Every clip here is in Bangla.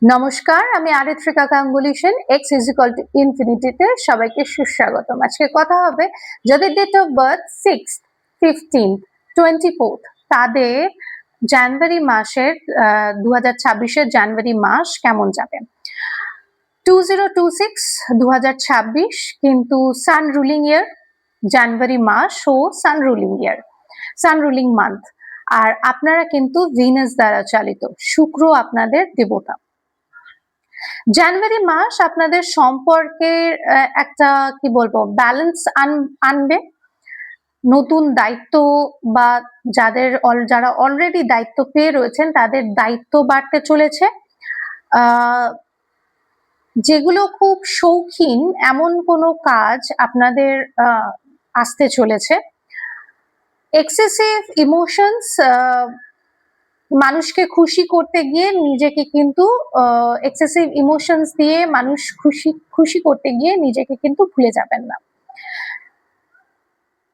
নমস্কার, আমি Aritrika Ganguly Sen. X is equal to ইনফিনিটিতে সবাইকে সুস্বাগতম। আজকে কথা হবে যাদের date of birth 6th, 15th, 24th তাদের জানুয়ারি মাসের 2026-এর জানুয়ারি মাস কেমন যাবে। 2026 2026 কিন্তু সান রুলিং ইয়ার, জানুয়ারি মাস ও সান রুলিং ইয়ার, সান রুলিং মান্থ। আর আপনারা কিন্তু ভিনাস দ্বারা চালিত, শুক্র আপনাদের দেবতা। জানুয়ারি মাস আপনাদের সম্পর্কের একটা কি বলবো ব্যালেন্স আনবে। নতুন দায়িত্ব বা যারা অলরেডি দায়িত্ব পেয়ে রয়েছেন তাদের দায়িত্ব বাড়তে চলেছে। যেগুলো খুব শৌখিন এমন কোনো কাজ আপনাদের আসতে চলেছে। এক্সেসিভ ইমোশনস, মানুষকে খুশি করতে গিয়ে নিজেকে কিন্তু এক্সেসিভ ইমোশনস দিয়ে মানুষ খুশি করতে গিয়ে নিজেকে কিন্তু ভুলে যাবেন না।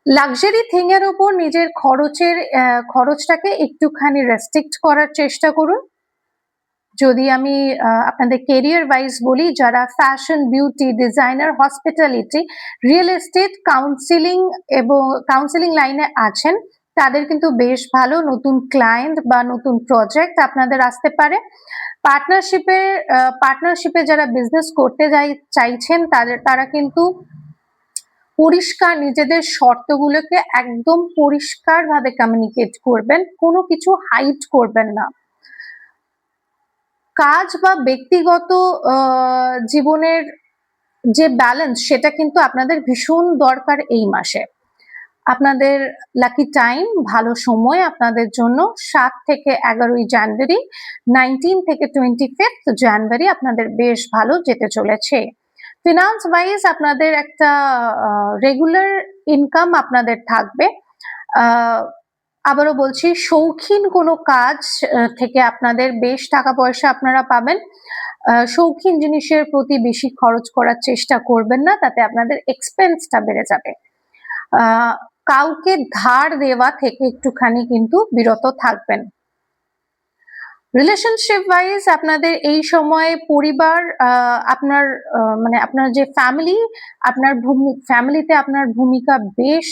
লাক্সারি থিং এর উপর নিজের খরচটাকে একটুখানি রেস্ট্রিক্ট করার চেষ্টা করুন। যদি আমি আপনাদের কেরিয়ার ওয়াইজ বলি, যারা fashion, beauty, designer, hospitality, real estate, counselling লাইনে আছেন তাদের কিন্তু বেশ ভালো নতুন ক্লায়েন্ট বা নতুন প্রজেক্ট আপনাদের আসতে পারে। পার্টনারশিপে যারা বিজনেস করতে চাইছেন তারা কিন্তু পরিষ্কার নিজেদের শর্তগুলোকে একদম পরিষ্কারভাবে কমিউনিকেট করবেন, কোনো কিছু হাইড করবেন না। কাজ বা ব্যক্তিগত জীবনের যে ব্যালেন্স সেটা কিন্তু আপনাদের ভীষণ দরকার এই মাসে। আপনাদের লাকি টাইম, ভালো সময় আপনাদের জন্য 7 থেকে 11ই জানুয়ারি, 19 থেকে 25 জানুয়ারি আপনাদের বেশ ভালো যেতে চলেছে। ফিনান্স ওয়াইজ আপনাদের একটা রেগুলার ইনকাম আপনাদের থাকবে। আবারও বলছি, শৌখিন কোনো কাজ থেকে আপনাদের বেশ টাকা পয়সা আপনারা পাবেন। শৌখিন জিনিসের প্রতি বেশি খরচ করার চেষ্টা করবেন না, তাতে আপনাদের এক্সপেন্সটা বেড়ে যাবে। কাউকে ধার দেওয়া থেকে একটুখানি কিন্তু বিরত থাকবেন। রিলেশনশিপ ওয়াইজ আপনাদের এই সময় পরিবার, আপনার যে ফ্যামিলি, ফ্যামিলিতে আপনার ভূমিকা বেশ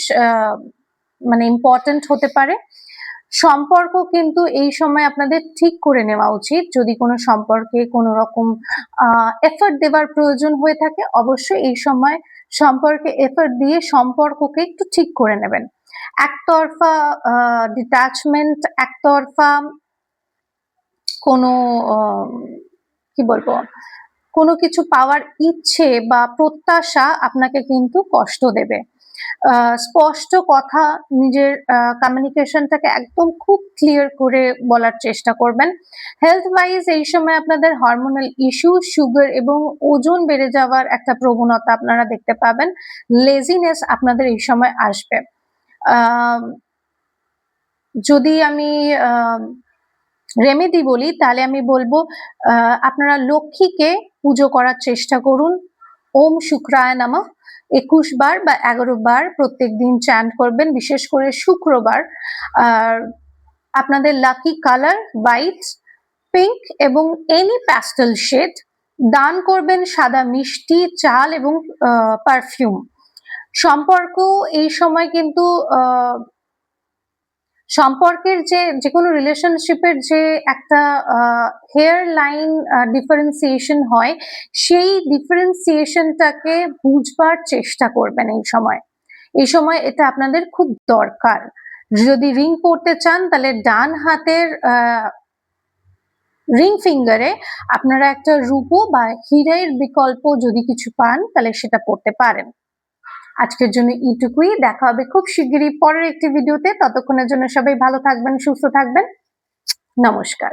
ইম্পর্টেন্ট হতে পারে। সম্পর্ক কিন্তু এই সময় আপনাদের ঠিক করে নেওয়া উচিত। যদি কোনো সম্পর্কে কোনো রকম এফর্ট দেওয়ার প্রয়োজন হয়ে থাকে, অবশ্যই এই সময় সম্পর্কে এফর্ট দিয়ে সম্পর্ককে একটু ঠিক করে নেবেন। একতরফা ডিট্যাচমেন্ট, একতরফা কোনো কি বলবো কোনো কিছু পাওয়ার ইচ্ছে বা প্রত্যাশা আপনাকে কিন্তু কষ্ট দেবে। স্পষ্ট কথা, নিজের কমিউনিকেশনটাকে একদম খুব ক্লিয়ার করে বলার চেষ্টা করবেন। হেলথ ওয়াইজ এই সময় আপনাদের হরমোনাল ইস্যু, সুগার এবং ওজন বেড়ে যাওয়ার একটা প্রবণতা আপনারা দেখতে পাবেন। লেজিনেস আপনাদের এই সময় আসবে। যদি আমি রেমেডি বলি তাহলে আমি বলবো আপনারা লক্ষ্মীকে পুজো করার চেষ্টা করুন। ওম শুক্রায় নমঃ 21 বার বা 11 বার প্রত্যেক দিন চ্যান্ট করবেন, বিশেষ করে শুক্রবার। আর আপনাদের লাকি কালার হোয়াইট, পিঙ্ক এবং এনি প্যাস্টেল শেড। দান করবেন সাদা মিষ্টি, চাল এবং পারফিউম। সম্পর্ক এই সময় কিন্তু সম্পর্কের যে কোনো রিলেশনশিপের যে একটা হেয়ার লাইন ডিফারেন্সিয়েশন হয়, সেই ডিফারেন্সিয়েশনটাকে বুঝবার চেষ্টা করবেন এই সময় এটা আপনাদের খুব দরকার। যদি রিং পরতে চান তাহলে ডান হাতের রিং ফিঙ্গারে আপনারা একটা রূপো বা হীরের বিকল্প যদি কিছু পান তাহলে সেটা পরতে পারেন। আজকের জন্য এইটুকুই। দেখা হবে খুব শিগগিরই পরের একটি ভিডিওতে। ততক্ষণের জন্য সবাই ভালো থাকবেন, সুস্থ থাকবেন। নমস্কার।